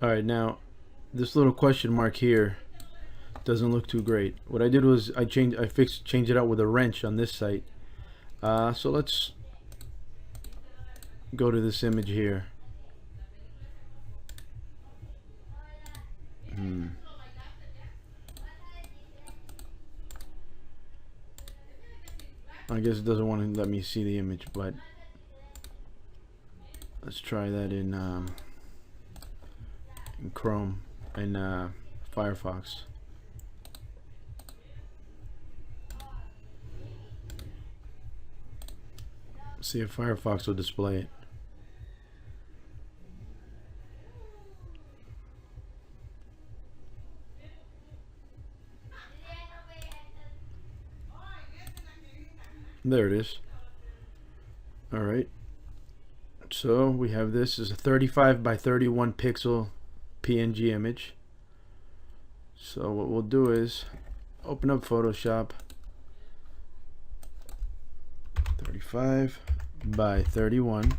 Alright, now this little question mark here doesn't look too great. What I did was I changed it out with a wrench on this site. So let's go to this image here. I guess it doesn't want to let me see the image, but let's try that in Chrome and Firefox. See if Firefox will display it. There it is. Alright, so we have this is a 35 by 31 pixel PNG image. So what we'll do is open up Photoshop. 35 by 31.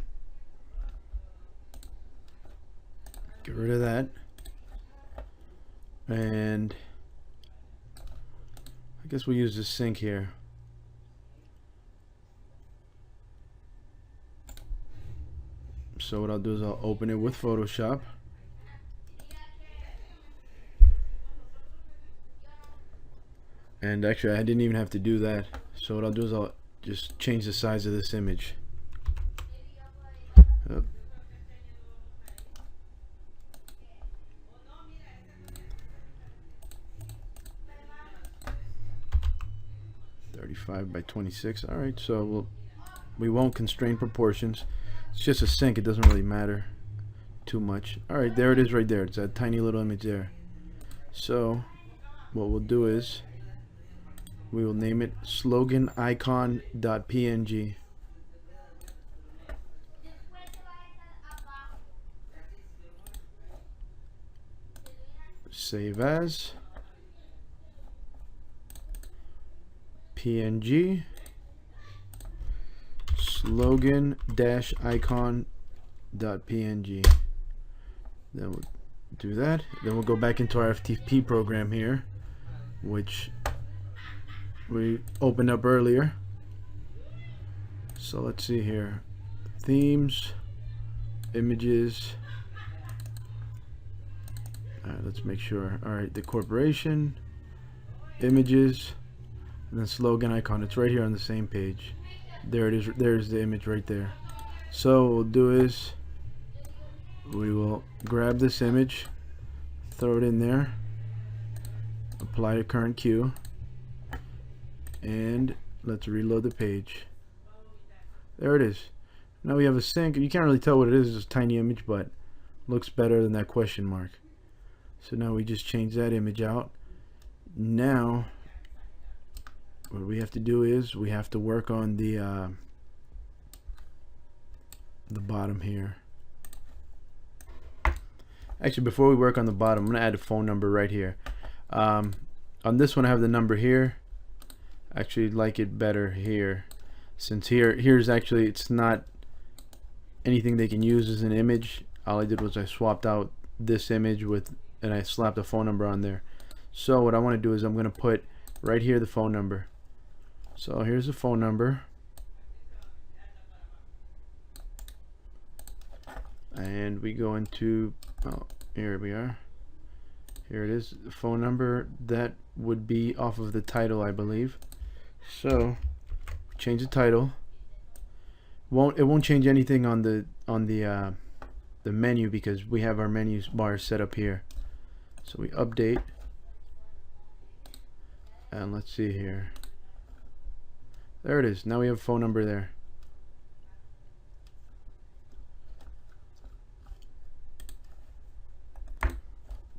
Get rid of that. And I guess we'll use this sync here. So what I'll do is I'll open it with Photoshop. And actually I didn't even have to do that. So what I'll do is I'll just change the size of this image. Up. (35 by 26). All right, so we won't constrain proportions. It's just a sync. It doesn't really matter too much. All right, there it is right there. It's that tiny little image there. So what we'll do is we will name it sloganicon.png. Save as PNG slogan-icon.png. Then we'll do that. Then we'll go back into our FTP program here, which we opened up earlier. So let's see here. Themes, images. Alright, let's make sure. Alright, the corporation, images, and then slogan icon. It's right here on the same page. There it is. There's the image right there. So what we'll do is we will grab this image, throw it in there, apply to current queue, and let's reload the page. There it is. Now we have a sync. You can't really tell what it is. It's a tiny image, but looks better than that question mark. So now we just change that image out. Now what we have to do is we have to work on the bottom here. Actually, before we work on the bottom, I'm gonna add a phone number right here. On this one I have the number here. Actually like it better here, since here's actually, it's not anything they can use as an image. All I did was I swapped out this image with, and I slapped a phone number on there. So what I want to do is I'm going to put right here the phone number. So here's the phone number, and we go into, oh, here we are. Here it is, the phone number that would be off of the title, I believe. So change the title. It won't change anything on the menu, because we have our menu bar set up here. So we update, and let's see here. There it is. Now we have a phone number there.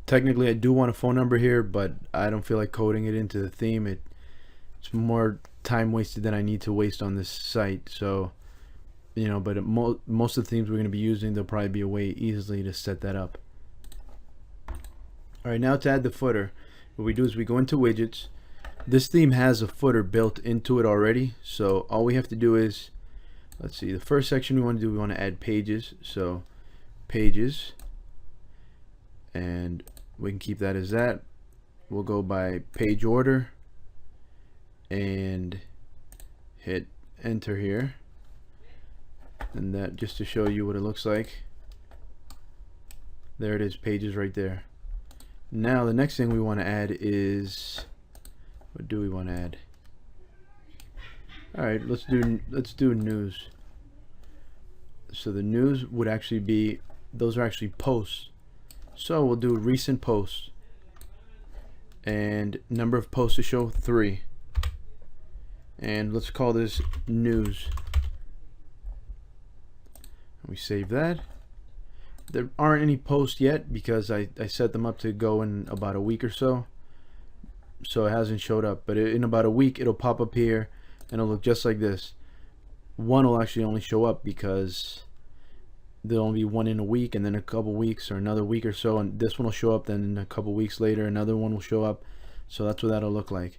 Technically I do want a phone number here, but I don't feel like coding it into the theme. It's more time wasted than I need to waste on this site. So, you know, but most of the themes we're going to be using, there'll probably be a way easily to set that up. Alright, now to add the footer, what we do is we go into widgets. This theme has a footer built into it already, so all we have to do is, let's see, the first section we want to do, we want to add pages. So pages, and we can keep that as that. We'll go by page order and hit enter here, and that just to show you what it looks like. There it is, pages right there. Now the next thing we want to add is, what do we want to add? Alright, let's do news. So the news would actually be, those are actually posts. So we'll do recent posts, and number of posts to show 3, and let's call this news. We save that. There aren't any posts yet because I set them up to go in about a week or so, so it hasn't showed up, but in about a week it'll pop up here and it'll look just like this. One will actually only show up because there'll only be one in a week, and then a couple weeks or another week or so, and this one will show up, then a couple weeks later another one will show up. So that's what that'll look like.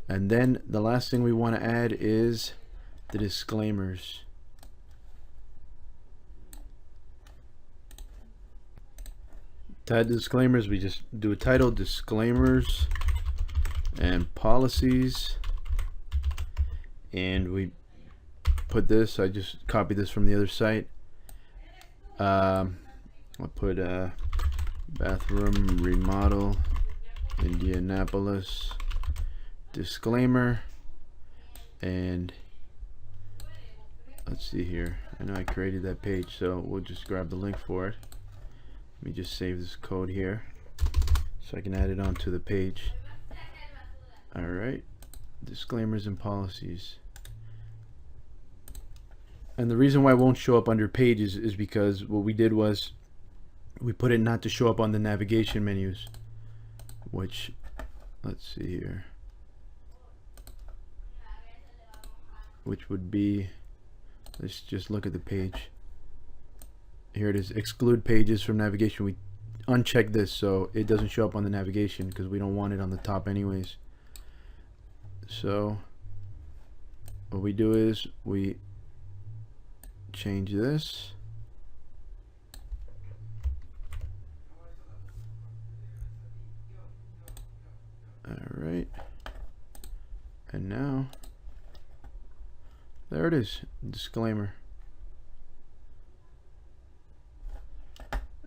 And then the last thing we want to add is the disclaimers. To add disclaimers, we just do a title, disclaimers and policies, and we put this, I just copied this from the other site. I'll put bathroom remodel Indianapolis disclaimer, and let's see here, I know I created that page, so we'll just grab the link for it. Let me just save this code here so I can add it onto the page. Alright, disclaimers and policies. And the reason why it won't show up under pages is because what we did was we put it not to show up on the navigation menus, which, let's see here, which would be, let's just look at the page. Here it is, exclude pages from navigation. We uncheck this so it doesn't show up on the navigation because we don't want it on the top anyways. So what we do is we change this. Alright, and now there it is, disclaimer.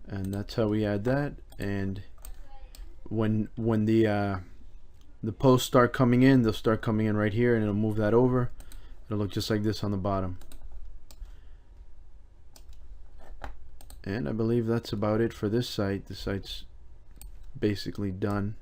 And that's how we add that. And when the posts start coming in, they'll start coming in right here, and it'll move that over. It'll look just like this on the bottom. And I believe that's about it for this site. The site's basically done.